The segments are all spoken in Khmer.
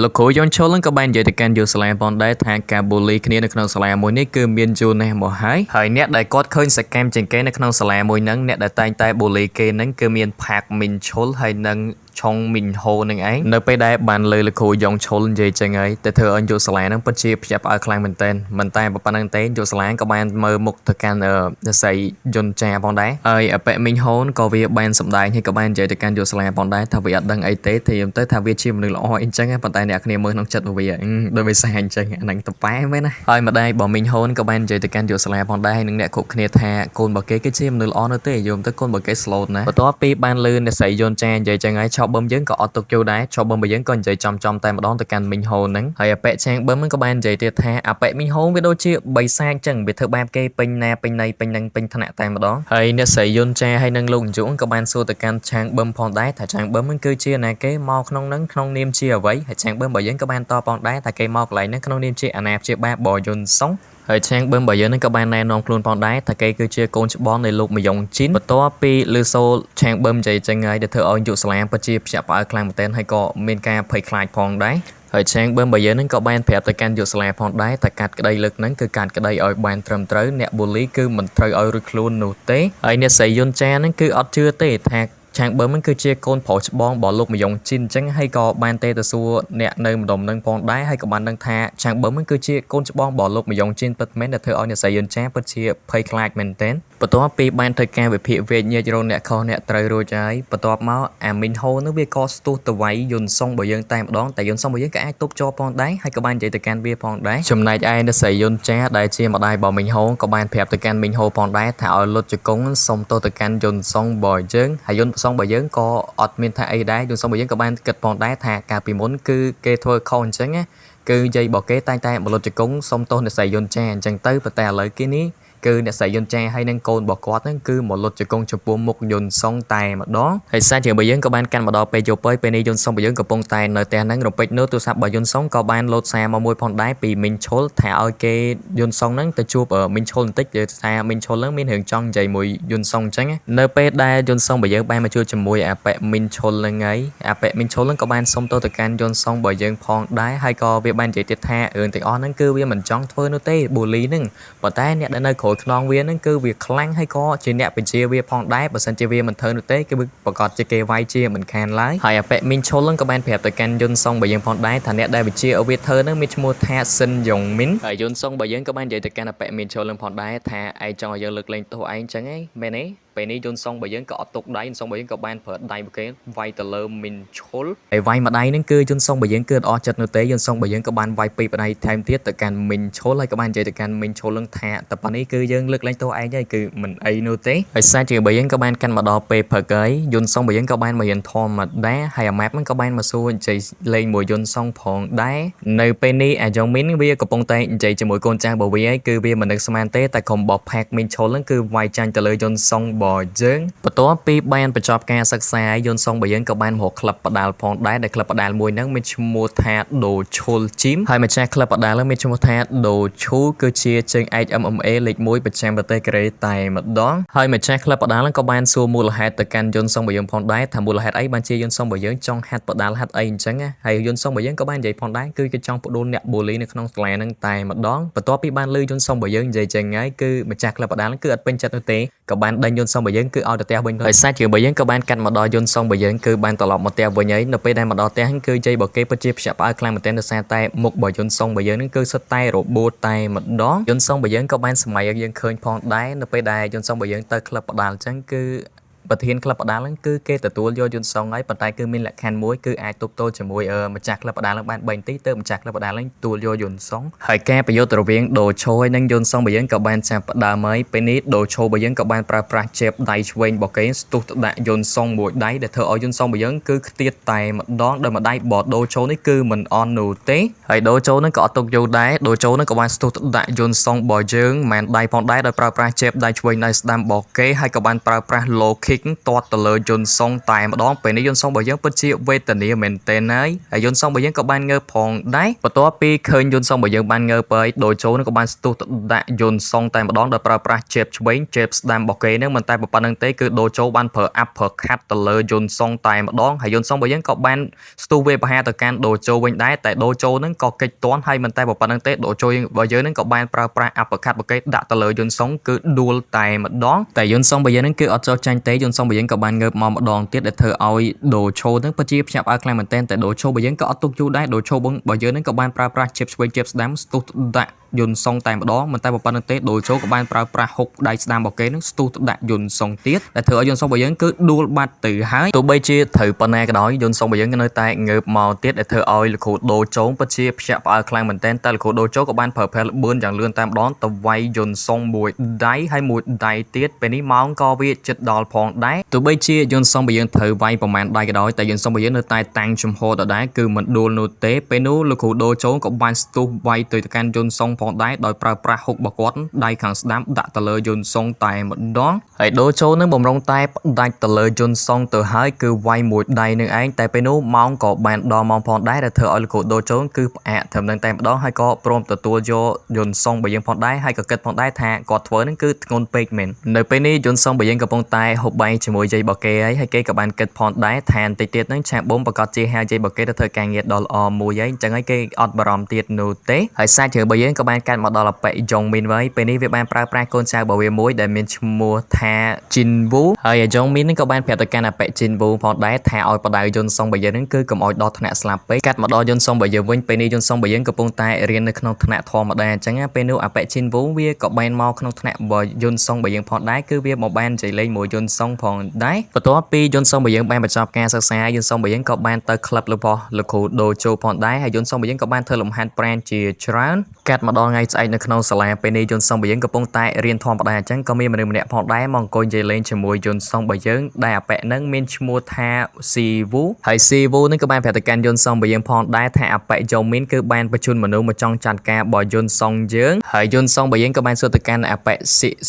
លោកគ្រូយន់ឈលនឹងក៏បាននិយាយទៅកាន់យូសាឡែផងដែរថាការបូលីគ្នានៅក្នុងសាលាមួយនេះគឺមានយូរណាស់មកហើយអ្នកដែលគាត់ឃើញសកម្មជាងគេនៅក្នុងសាលាមួយហ្នឹងអ្នកដែលតែងតែបូលីគេហ្នឹងគឺមានផាកមីនឈុលហើយនឹងឆុងមីនហូនឹងឯងនៅពេលដែលបានលើលោកគ្រូយ៉ងឈុលនិយាយចឹងហើយតែធ្វើឲ្យយូសាឡែហ្នឹងពិតជាភ្ញាក់ផ្អើលខ្លាំងមែនទែនមិនតែប៉ុណ្្នឹងទេយូសាឡែក៏បានមើលមុខទៅកាន់សស័យយន្តចាផងដែរហើយអប៉ិមីងហូនក៏វាបានសម្ដែងហើយក៏បាននិយាយទៅកាន់យូសាឡែផងដែរថាវាអត់ដឹងអីទេthìទៅថាវាជាមនុស្សល្អអីចឹងប៉ុន្តែអ្នកគ្នាមើលក្នុងចិត្តវាដូចវាសាអញ្ចឹងអាហ្នឹងតប៉ែមែនណាហើយម្ដាយបងមីងហូនក៏បាននិយាយទៅកាន់យូសាឡែផងដែរហើយនឹងអ្នកគ្រប់គ្នាថាកូនរបស់គេគឺជាមនុស្សល្អនៅទេយល់ទៅកូនរបស់គេ slow ណាបន្ទាប់ពីបានលឺអ្នកស្រីយន្តចានិយាយចឹងហើយឆោបឹមយើងក៏អត់ទុកយូរដែរឆោបឹមយើងក៏និយាយចំតែម្ដងទៅកាន់មីងហូនហ្នឹងហើយអប៉ិឆាងបឹមក៏បាននិយាយទៀតថាអប៉ិមីងហូនវាដូចជាបិសាចចឹងវាធ្វើបាបគេពេញណាពេញណីពេញនឹងពេញថ្នាក់តែម្ដងហើយអ្នកស្រីយន្តចាហើយនឹងលោកញ្ជុងក៏បានសួរទៅកាន់ឆាងបឹមផងដែរថាឆាងបឹមហ្នឹងគឺជាណាគេមកក្នុងហ្នឹងក្នុងនាមជាអ្វីហើយឆាងបឹមរបស់យើងក៏បានតបផងដែរថាគេមកកន្លែងហ្នឹងក្នុងនាមជាអាណាព្យាបាលរបស់យុនសុងហើយឆាងបឹមរបស់យើងហ្នឹងក៏បានណែនាំខ្លួនផងដែរថាគេគឺជាកូនច្បងនៃលោកមយ៉ុងជីនបន្ទាប់ពីលឺសូលឆាងបឹមនិយាយចឹងហើយដែលធ្វើឲ្យយុសាឡាមពិតជាភ្ញាក់ផ្អើលខ្លាំងមែនទែនហើយក៏មានការភ័យខ្លាចផងដែរហើយឆាងបឹមរបស់យើងហ្នឹងក៏បានប្រាប់ទៅកាន់យុសាឡាផងដែរថាកាត់ក្តីលើកហ្នឹងគឺកាត់ក្តីឲ្យបានត្រឹមត្រូវអ្នកបូលីគឺមិនត្រូវឲ្យរួចខ្លួននោះទេហើយអ្នកស្រីយុនចាហ្នឹងគឺអត់ជឿទេថាឆាងបឹមហ្នឹងគឺជាកូនប្រុសច្បងរបស់លោកម្យ៉ុងជីនអញ្ចឹងហើយក៏បានទេទៅសួរអ្នកនៅម្ដុំហ្នឹងផងដែរហើយក៏បានដឹងថាឆាងបឹមហ្នឹងគឺជាកូនច្បងរបស់លោកម្យ៉ុងជីនពិតមែនដែលធ្វើឲ្យអ្នកស្រីយុនចាពិតជាភ័យខ្លាចមែនទែនបន្ទាប់ពីបានធ្វើការវិភាគវេជ្ជញាតិរោអ្នកខុសអ្នកត្រូវរួចហើយបន្ទាប់មកអាមីនហូនឹងវាក៏ស្ទុះទៅវាយយុនសុងរបស់យើងតែម្ដងតែយុនសុងរបស់យើងក៏អាចទប់ជាប់ផងដែរហើយក៏បាននិយាយទៅកាន់វាផងដែរចំណែកឯអ្នកស្រីយុនចាដែលជាម្ដាយរបស់មីងហូក៏បានប្រាប់ទៅកាន់មីងហូផងដែរថាឲ្យលុតជង្គង់សុំទោសទៅកាន់យុនសុងរបស់យើងហើយយុនសុងរបស់យើងក៏អត់មានថាអីដែរយុនសុងរបស់យើងក៏បានគិតផងដែរថាកាលពីមុនគឺគេធ្វើខុសអញ្ចឹងណាគឺយាយរបស់គេតែងតែមកលុតជង្គង់សុំទោសអ្នកស្រីយុនចាអញ្ចឹងទៅប៉ុន្តែឥឡូវគេនេះគឺអ្នកស្រីយុនចាហើយនឹងកូនរបស់គាត់ហ្នឹងគឺមកលុតជង្គង់ចំពោះមុខយុនសុងតែម្ដងហើយសារជារបស់យើងក៏បានកាន់មកដល់ពេលយប់ពេលនេះយុនសុងរបស់យើងកំពុងតែនៅផ្ទះហ្នឹងរំពេចនៅទូរស័ព្ទរបស់យុនសុងក៏បានលោតសារមកមួយផងដែរពីមីងឈុលថាឲ្យគេយុនសុងហ្នឹងទៅជួបមីងឈុលបន្តិចនិយាយថាមីងឈុលហ្នឹងមានរឿងចង់និយាយមួយយុនសុងអញ្ចឹងនៅពេលដែលយុនសុងរបស់យើងបានមកជួបជាមួយអាប៉ិមីងឈុលហ្នឹងហើយអាប៉ិមីងឈុលហ្នឹងក៏បានសុំទោសទៅកាន់យុនសុងរបស់យើងផងដែរហើយក៏វាបាននិយាយទៀតថារឿងទាំងអស់ហ្នឹងគឺវាមិនចង់ធ្វើនោះទេបូលីហ្នឹងប៉ុន្តែអ្នកដែលនៅក្រោយខ្នងវាហ្នឹងគឺវាខ្លាំងហើយក៏ជាអ្នកបញ្ជាវាផងដែរបើសិនជាវាមិនធ្វើនោះទេគឺប្រកាសជាគេវាយជាមិនខានឡើយហើយអាប៉ិមីងឈុលហ្នឹងក៏បានប្រាប់ទៅកាន់យុនសុងរបស់យើងផងដែរថាអ្នកដែលបញ្ជាឲ្យវាធ្វើហ្នឹងមានឈ្មោះថាស៊ិនយ៉ុងមីនហើយយុនសុងរបស់យើងក៏បាននិយាយទៅកាន់អាប៉ិមីងឈុលហ្នឹងផងដែរថាឯងចង់ឲ្យយើងលើកលែងទោសឯងអញ្ចឹងហីមែនទេពេលនេះយុនសុងរបស់យើងក៏អត់ទុកដៃយុនសុងរបស់យើងក៏បានប្រើដៃរបស់គេវាយទៅលើមីនឈុលហើយវាយម្ដាយហ្នឹងគឺយុនសុងរបស់យើងគឺអត់អស់ចិត្តនោះទេយុនសុងរបស់យើងក៏បានវាយពីម្ដាយថែមទៀតទៅកាន់មីនឈុលហើយក៏បាននិយាយទៅកាន់មីនឈុលហ្នឹងថាតែប៉ុណ្នេះគឺយើងលើកលែងទោសឯងហើយគឺមិនអីនោះទេហើយសារជារបស់យើងក៏បានកាន់មកដល់ពេលព្រឹកហើយយុនសុងរបស់យើងក៏បានមករៀនធម្មតាហើយអាម៉ាប់ហ្នឹងក៏បានមកសួរនិយាយលេងមួយយុនសុងផងដែរនៅពេលនេះអាយ៉ុងមីនវាកំពុងតែនិយាយជាមួយកូនចាស់របស់វាហើយគឺវាមិននឹកស្មានទេតែក្រុមរបស់ផាកមីនឈុលហ្នឹងគឺវាយចាញ់ទៅលើយុនសុងរបស់យើងបន្ទាប់ពីបានបញ្ចប់ការសិក្សាយុនសុងរបស់យើងក៏បានមករកក្លឹបបដាល់ផងដែរដែលក្លឹបបដាល់មួយហ្នឹងមានឈ្មោះថាដូឈុលជីមហើយម្ចាស់ក្លឹបបដាល់ហ្នឹងមានឈ្មោះថាដូឈូគឺជាជើងឯក MMA លេខ1ប្រចាំប្រទេសកូរ៉េតែម្ដងហើយម្ចាស់ក្លឹបបដាល់ហ្នឹងក៏បានសួរមូលហេតុទៅកាន់យុនសុងរបស់យើងផងដែរថាមូលហេតុអីបានជាយុនសុងរបស់យើងចង់ហាត់បដាល់ហាត់អីអញ្ចឹងហើយយុនសុងរបស់យើងក៏បាននិយាយផងដែរគឺគេចង់ផ្ដួលអ្នកបូលីនៅក្នុងសាលាហ្នឹងតែម្ដងបន្ទាប់ពីបានលើយុនសុងរបស់យើងនិយាយចឹងហើយគឺម្ចាស់ក្លឹបបដាល់ហ្នឹងគឺអត់ពេញចិត្តនោះទេក៏បានដេញយុនសុងរបស់យើងគឺឲ្យទៅផ្ទះវិញហើយសាច់ជារបស់យើងក៏បានកាត់មកដល់យុនសុងរបស់យើងគឺបានត្រឡប់មកផ្ទះវិញហើយនៅពេលដែលមកដល់ផ្ទះគឺជ័យរបស់គេពិតជាភ្ញាក់ផ្អើលខ្លាំងមែនទែនដោយសារតែមុខរបស់យុនសុងរបស់យើងហ្នឹងគឺសុទ្ធតែរបួសតែម្ដងយុនសុងរបស់យើងក៏បានសម័យឲ្យយើងឃើញផងដែរនៅពេលដែលយុនសុងរបស់យើងទៅក្លឹបបដាល់អញ្ចឹងគឺប្រធានក្លឹបបដាល់ហ្នឹងគឺគេទទួលយកយុនសុងហើយប៉ុន្តែគឺមានលក្ខខណ្ឌមួយគឺអាចទប់ទល់ជាមួយម្ចាស់ក្លឹបបដាល់ហ្នឹងបាន3នាទីទៅម្ចាស់ក្លឹបបដាល់ហ្នឹងទទួលយកយុនសុងហើយការប្រយុទ្ធរវាងដូឆូហើយនិងយុនសុងរបស់យើងក៏បានចាប់ផ្ដើមហើយពេលនេះដូឆូរបស់យើងក៏បានប្រើប្រាស់ជេបដៃឆ្វេងរបស់គេស្ទុះទៅដាក់យុនសុងមួយដៃដែលធ្វើឲ្យយុនសុងរបស់យើងគឺខ្ទាតតែម្ដងដោយម្ដាយបដូឆូនេះគឺមិនអន់នោះទេហើយដូឆូហ្នឹងក៏អត់ទុកយូរដែរដូឆូហ្នឹងក៏បានស្ទុះទៅដាក់យុនសុងរបស់យើងមិនដៃផងដែរដោយប្រើប្រាស់ជេបដៃឆ្វេងដៃស្ដាំរបស់គេហើយក៏បានប្រើប្រាស់ low kick កទាត់ទៅលើយន្តសុងតែម្ដងពេលនេះយន្តសុងរបស់យើងពិតជាវេទនាមែនទែនហើយយន្តសុងរបស់យើងក៏បានងើបផងដែរបន្ទាប់ពីឃើញយន្តសុងរបស់យើងបានងើបហើយដូចូលនឹងក៏បានស្ទុះទៅដាក់យន្តសុងតែម្ដងដោយប្រើប្រាស់ជេបឆ្វេងជេបស្ដាំរបស់គេនឹងមិនតែប៉ុណ្្នឹងទេគឺដូចូលបានប្រើអាប់ប្រើខាត់ទៅលើយន្តសុងតែម្ដងហើយយន្តសុងរបស់យើងក៏បានស្ទុះវាបហាទៅកាន់ដូចូលវិញដែរតែដូចូលនឹងក៏កិច្ចទាន់ហើយមិនតែប៉ុណ្្នឹងទេដូចូលរបស់យើងនឹងក៏បានប្រើប្រាស់អាប់ខាត់របស់គេដាក់ទៅលើយន្តសុងគឺដួលតែម្ដងតែយន្តសុងរបស់យើងនឹងគឺអត់ចូលចាញ់ទេយន្តសុងរបស់យើងក៏បានងើបមកម្ដងទៀតដែលធ្វើឲ្យដូឈោនឹងពិតជាភ្ញាក់ផ្អើលខ្លាំងមែនទែនតែដូឈោរបស់យើងក៏អត់ទុកយូរដែរដូឈោរបស់យើងនឹងក៏បានប្រើប្រាស់ជេបឆ្វេងជេបស្ដាំស្ទុះដាក់យន្តសុងតែម្ដងមិនតែប៉ុណ្្នឹងទេដូចូលក៏បានប្រើប្រាស់ហុកដៃស្ដាំរបស់គេនឹងស្ទុះដាក់យន្តសុងទៀតដែលធ្វើឲ្យយន្តសុងរបស់យើងគឺដួលបាត់ទៅហើយទោះបីជាត្រូវប៉ុណ្ណាក៏ដោយយន្តសុងរបស់យើងនៅតែងើបមកទៀតដែលធ្វើឲ្យលោកគ្រូដូចូលពិតជាភ្ញាក់ផ្អើលខ្លាំងមែនទែនតែលោកគ្រូដូចូលក៏បានប្រើប្រាស់ល្បឿនយ៉ាងលឿនតែម្ដងទៅវាយយន្តសុងមួយដៃហើយមួយដៃទៀតពេលនេះម៉ោងក៏វាជិតដល់ផងដែរទោះបីជាយន្តសុងរបស់យើងត្រូវវាយប្រមាណដៃក៏ដោយតែយន្តសុងរបស់យើងនៅតែតាំងចំហដដែលគឺមិនដួលនោះទេពេលនោះលោកគ្រូដូចូលក៏បានស្ទុះវាយទៅកាន់យន្តសុងផងដែរដោយប្រើប្រាស់ហុករបស់គាត់ដៃខាងស្ដាំដាក់ទៅលើយន្តសុងតែម្ដងហើយដូចូលនឹងបំរុងតែផ្ដាច់ទៅលើយន្តសុងទៅហើយគឺវាយមួយដៃនឹងឯងតែពេលនោះម៉ោងក៏បានដល់ម៉ោងផងដែរដែលធ្វើឲ្យលោកគ្រូដូចូលគឺផ្អាកត្រឹមនឹងតែម្ដងហើយក៏ព្រមទទួលយកយន្តសុងរបស់យើងផងដែរហើយក៏គិតផងដែរថាគាត់ធ្វើនឹងគឺធ្ងន់ពេកមែននៅពេលនេះយន្តសុងរបស់យើងកំពុងតែហូបបាយជាមួយយាយរបស់គេហើយគេក៏បានគិតផងដែរថាបន្តិចទៀតនឹងឆាប៊ុំប្រកាសជាហៅយាយរបស់គេទៅធ្វើការងារដល់ល្អមួយហើយអញ្ចឹងហើយគេអត់បារម្ភទៀតនោះទេហើយសាច់ជ្រូករបស់យើងក៏បានកាត់មកដល់អប៉ិយ៉ុងមីនវិញពេលនេះវាបានប្រើប្រាស់កូនចៅរបស់វាមួយដែលមានឈ្មោះថាជីនវូហើយយ៉ុងមីននឹងក៏បានប្រាប់ទៅកាន់អប៉ិជីនវូផងដែរថាឲ្យបដៅយន្តសុងរបស់យើងនឹងគឺកុំឲ្យដល់ថ្នាក់ស្លាប់ពេកកាត់មកដល់យន្តសុងរបស់យើងវិញពេលនេះយន្តសុងរបស់យើងកំពុងតែរៀននៅក្នុងថ្នាក់ធម្មតាអញ្ចឹងពេលនោះអប៉ិជីនវូវាក៏បានមកក្នុងថ្នាក់របស់យន្តសុងរបស់យើងផងដែរគឺវាមកបានចៃលេងមួយយន្តសុងផងដែរបន្ទាប់ពីយន្តសុងរបស់យើងបានបញ្ចប់ការសិក្សាយន្តសុងរបស់យើងក៏បានទៅក្លឹបរបស់លោកគ្រូដូចូលផងដែរហើយយន្តសុងរបស់យើងក៏បានធ្វើលំហាត់ប្រាណជាច្រើនកាត់មកដល់ថ្ងៃស្អែកនៅក្នុងសាលាពេលនេះយន្តសុងរបស់យើងកំពុងតែរៀនធម្មតាអញ្ចឹងក៏មានមនុស្សម្នាក់ផងដែរមកអង្គុយនិយាយលេងជាមួយយន្តសុងរបស់យើងដែលអប៉ិនឹងមានឈ្មោះថាស៊ីវូហើយស៊ីវូនឹងក៏បានប្រាប់ទៅកាន់យន្តសុងរបស់យើងផងដែរថាអប៉ិយ៉ូមីនគឺបានបញ្ជូនមនុស្សមកចង់ចាត់ការរបស់យន្តសុងយើងហើយយន្តសុងរបស់យើងក៏បានសួរទៅកាន់អប៉ិ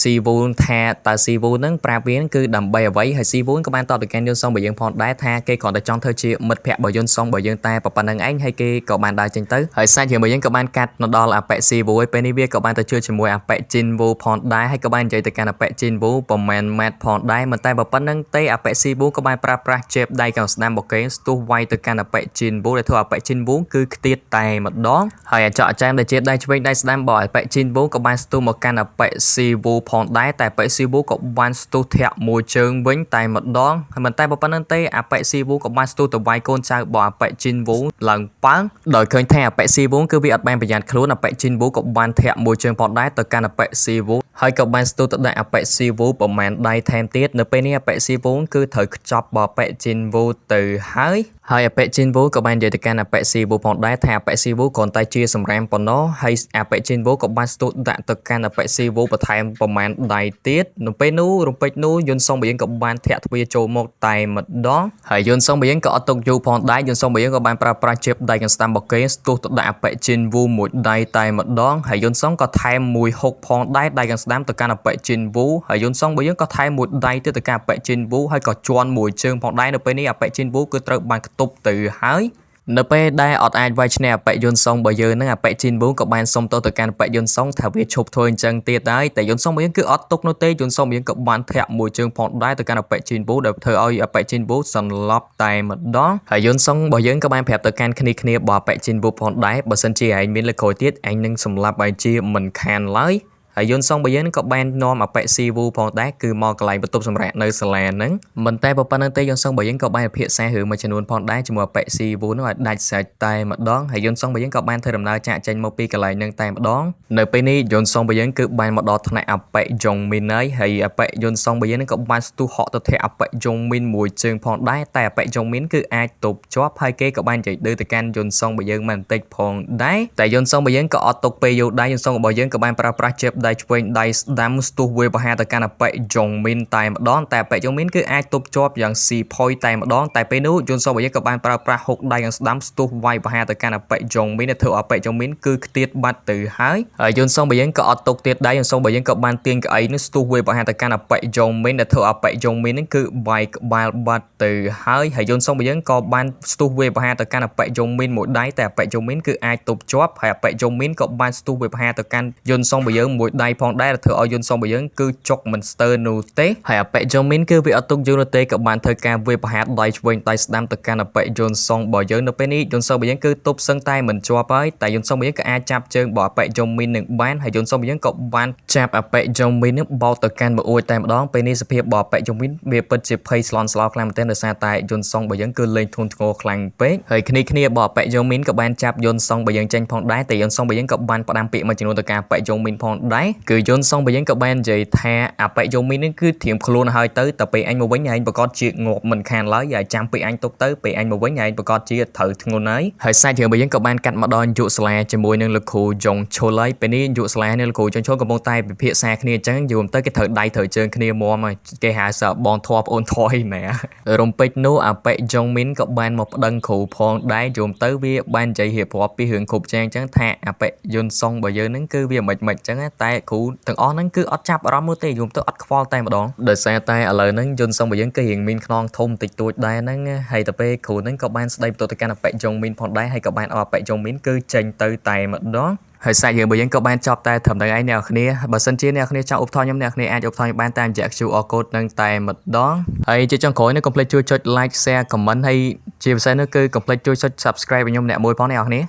ស៊ីវូថាតើស៊ីវូនឹងប្រាប់វាគឺដើម្បីអ្វីហើយស៊ីវូក៏បានតបទៅកាន់យន្តសុងរបស់យើងផងដែរថាគេគ្រាន់តែចង់ធ្វើជាមិត្តភក្តិរបស់យន្តសុងរបស់យើងតែប៉ុណ្្នឹងឯងហើយគេក៏បានដើរចេញទៅហើយសាច់រឿងរបស់យើងក៏បានកាត់មកដល់អប៉ិស៊ីវូហើយពេលនេះវាក៏បានទៅជួយជាមួយអប៉ិជីនវូផងដែរហើយក៏បាននិយាយទៅកាន់អប៉ិជីនវូប្រមាណម៉ែត្រផងដែរមិនតែប៉ុណ្្នឹងទេអប៉ិស៊ីវូក៏បានប្រើប្រាស់ជេបដៃខាងស្ដាំរបស់គេស្ទុះវាយទៅកាន់អប៉ិជីនវូដែលធ្វើអប៉ិជីនវូគឺខ្ទាតតែម្ដងហើយអាចអចាមដែលជាដៃឆ្វេងដៃស្ដាំរបស់អប៉ិជីនវូក៏បានស្ទុះមកកាន់អប៉ិស៊ីវូផងដែរតែអប៉ិស៊ីវូក៏បានស្ទុះធាក់មួយជើងវិញតែម្ដងហើយមិនតែប៉ុណ្្នឹងទេអប៉ិស៊ីវូក៏បានស្ទុះទៅវាយកូនចៅរបស់អប៉ិជីនវូឡើងប៉ើងដោយឃើញថាអប៉ិស៊ីវូគឺវាអត់បានប្រយ័ត្នខ្លួនអប៉ិជីនវូក៏បានធាក់មួយជើងផងដែរទៅកាន់អប៉ិស៊ីវូហើយក៏បានស្ទុះទៅដាក់អប៉ិស៊ីវូប្រមាណដៃថែមទៀតនៅពេលនេះអប៉ិស៊ីវូគឺត្រូវខ្ចប់បអប៉ិជីនវូទៅហើយអប៉ិជីនវូក៏បាននិយាយទៅកាន់អប៉ិស៊ីវូផងដែរថាអប៉ិស៊ីវូគ្រាន់តែជាសម្រាមប៉ុណ្ណោះហើយអប៉ិជីនវូក៏បានស្ទុះដាក់ទៅកាន់អប៉ិស៊ីវូបន្ថែមប្រមាណដៃទៀតនៅពេលនោះរំពេចនោះយន្តសុងរបស់យើងក៏បានធាក់ទ្វារចូលមកតែម្ដងហើយយន្តសុងរបស់យើងក៏អត់ទុកយូរផងដែរយន្តសុងរបស់យើងក៏បានប្រើប្រាស់ជេបដៃខាងស្ដាំរបស់គេស្ទុះទៅដាក់អប៉ិជីនវូមួយដៃតែម្ដងហើយយន្តសុងក៏ថែមមួយហុកផងដែរដៃខាងស្ដាំទៅកាន់អប៉ិជីនវូហើយយន្តសុងរបស់យើងក៏ថែមមួយដៃទៀតទៅកាន់អប៉ិជីនវូហើយក៏ជន់មួយជើងផងដែរនៅពេលនេះអប៉ិជីនវូគឺត្រូវបានខ្ទប់ទៅហើយនៅពេលដែលអត់អាចវាយឈ្នះអប៉ិយន្តសុងរបស់យើងនឹងអប៉ិជីនវូក៏បានសុំទោសទៅកាន់អប៉ិយន្តសុងថាវាឈប់ធ្វើអញ្ចឹងទៀតដែរតែយន្តសុងរបស់យើងគឺអត់ទុកនោះទេយន្តសុងរបស់យើងក៏បានធាក់មួយជើងផងដែរទៅកាន់អប៉ិជីនវូដែលធ្វើឲ្យអប៉ិជីនវូសន្លប់តែម្ដងហើយយន្តសុងរបស់យើងក៏បានប្រាប់ទៅកាន់គ្នារបស់អប៉ិជីនវូផងដែរបើសិនជាឯងមានលើកក្រោយទៀតឯងនឹងសម្លាប់ឲ្យជាមិនខានឡើយហើយយន្តសុងរបស់យើងក៏បាននាំអប៉ិស៊ីវូផងដែរគឺមកកន្លែងបន្ទប់សម្រាប់នៅសាលាហ្នឹងមិនតែប៉ុណ្្នឹងទេយន្តសុងរបស់យើងក៏បានពិភាក្សារឿងមួយចំនួនផងដែរជាមួយអប៉ិស៊ីវូនោះឲ្យដាច់ស្រេចតែម្ដងហើយយន្តសុងរបស់យើងក៏បានធ្វើដំណើរចាកចេញមកពីកន្លែងហ្នឹងតែម្ដងនៅពេលនេះយន្តសុងរបស់យើងគឺបានមកដល់ថ្នាក់អប៉ិយ៉ុងមីនហើយអប៉ិយន្តសុងរបស់យើងក៏បានស្ទុះហក់ទៅធាក់អប៉ិយ៉ុងមីនមួយជើងផងដែរតែអប៉ិយ៉ុងមីនគឺអាចទប់ជាប់ហើយគេក៏បានចែកទៅកាន់យន្តសុងរបស់យើងមិនបន្តិចផងដែរតែយន្តសុងរបស់យើងក៏អត់ទុកពេលយូរដែរយន្តសុងរបស់យើងក៏បានប្រើប្រាស់ជេប ដៃឆ្វេងដៃស្ដាំស្ទុះវាប្រហាទៅកាន់អបិយងមីនតែម្ដងតែអបិយងមីនគឺអាចទប់ជាប់យ៉ាងស៊ីផុយតែម្ដងតែពេលនោះយន្តសោបយើងក៏បានប្រើប្រាស់ហុកដៃយ៉ាងស្ដាំស្ទុះវាយប្រហាទៅកាន់អបិយងមីនធ្វើអបិយងមីនគឺខ្ទាតបាត់ទៅហើយយន្តសោបយើងក៏អត់ទុកទៀតដែរយន្តសោបយើងក៏បានទាញក្អីនោះស្ទុះវាប្រហាទៅកាន់អបិយងមីនដែលធ្វើអបិយងមីននឹងគឺវាយក្បាលបាត់ទៅហើយយន្តសោបយើងក៏បានស្ទុះវាប្រហាទៅកាន់អបិយងមីនមួយដៃតែអបិយងមីនគឺអាចទប់ជាប់ហើយអបិយងមីនក៏បានស្ទុះវាប្រហាទៅកាន់យន្តសោបយើងមួយដៃផងដែរធ្វើឲ្យយន្តសោបយើងគឺចុកមិនស្ទើរនោះទេហើយអបិយងមីនគឺវាអត់ទុកយូរនោះទេក៏បានធ្វើការវាប្រហាដៃឆ្វេងដៃស្ដាំទៅកាន់អបិយន្តសងរបស់យើងនៅពេលនេះយន្តសងរបស់យើងគឺទប់សឹងតែមិនជាប់ហើយតែយន្តសងរបស់យើងក៏អាចចាប់ជើងរបស់អបិយមីននឹងបានហើយយន្តសងរបស់យើងក៏បានចាប់អបិយមីននឹងបោតទៅកាន់មួយអួយតែម្ដងពេលនេះសភាពរបស់អបិយមីនវាពិតជាភ័យស្លន់ស្លោខ្លាំងមែនទែនដោយសារតែយន្តសងរបស់យើងគឺលេងធ្ងន់ធ្ងរខ្លាំងពេកហើយគ្នារបស់អបិយមីនក៏បានចាប់យន្តសងរបស់យើងចេញផងដែរតែយន្តសងរបស់យើងក៏បានផ្ដាំពាក្យមួយចំនួនទៅកាន់អបិយមីនផងដែរគឺយន្តសងរបស់យើងក៏បាននិយាយថាអបិយមីននឹងគឺធៀមខ្លួនហើយទៅតែពេលអញមកវិញឯងប្រកាសជាងាប់មិនខានឡើយហើយចាំពេលអញទុកទៅពេលអញមកវិញឯងប្រកាសជាត្រូវធ្ងន់ហើយសាច់រឿងរបស់យើងក៏បានកាត់មកដល់យុសាលាជាមួយនឹងលោកគ្រូយ៉ុងឈុលហើយពេលនេះយុសាលានិងលោកគ្រូយ៉ុងឈុលកំពុងតែពិភាក្សាគ្នាអញ្ចឹងយូរទៅគេត្រូវដៃត្រូវជើងគ្នាមុំហើយគេហៅសើបងធွာប្អូនធွာឯណារំពេចនោះអបិយមីនក៏បានមកប្តឹងគ្រូផងដែរយូរទៅវាបាននិយាយរៀបរាប់ពីរឿងគ្រប់យ៉ាងអញ្ចឹងថាអបិយន្តសងរបស់យើងហ្នឹងគឺវាមិនអញ្ចឹងតែគ្រូទាំងអស់ហ្នឹងគឺអត់ចាប់អារម្មណ៍នោះទេយូរទៅអត់ខ្វល់តែម្ដងដោយសារតែឥឡូវហ្នឹងយន្តសងរបស់យើងគឺរៀងមានខ្នងធំតិចតួចដែរហ្នឹងហើយទៅពេលគ្រូហ្នឹងក៏បានស្ដីបន្ទោសទៅកាន់អបិយមីនផងដែរហើយក៏បានអបិយមីនគឺចេញទៅតែម្ដងហើយសាច់រឿងរបស់យើងក៏បានចប់តែត្រឹមតែឯងអ្នកគ្នាបើសិនជាអ្នកគ្នាចង់ឧបត្ថម្ភខ្ញុំអ្នកគ្នាអាចឧបត្ថម្ភបានតាមរយៈ QR code នឹងតែម្ដងហើយជាចុងក្រោយនេះកុំភ្លេចជួយចុច like share comment ហើយជាពិសេសនោះគឺកុំភ្លេចជួយចុច subscribe ឲ្យខ្ញុំអ្នកមួយផងអ្នកគ្នា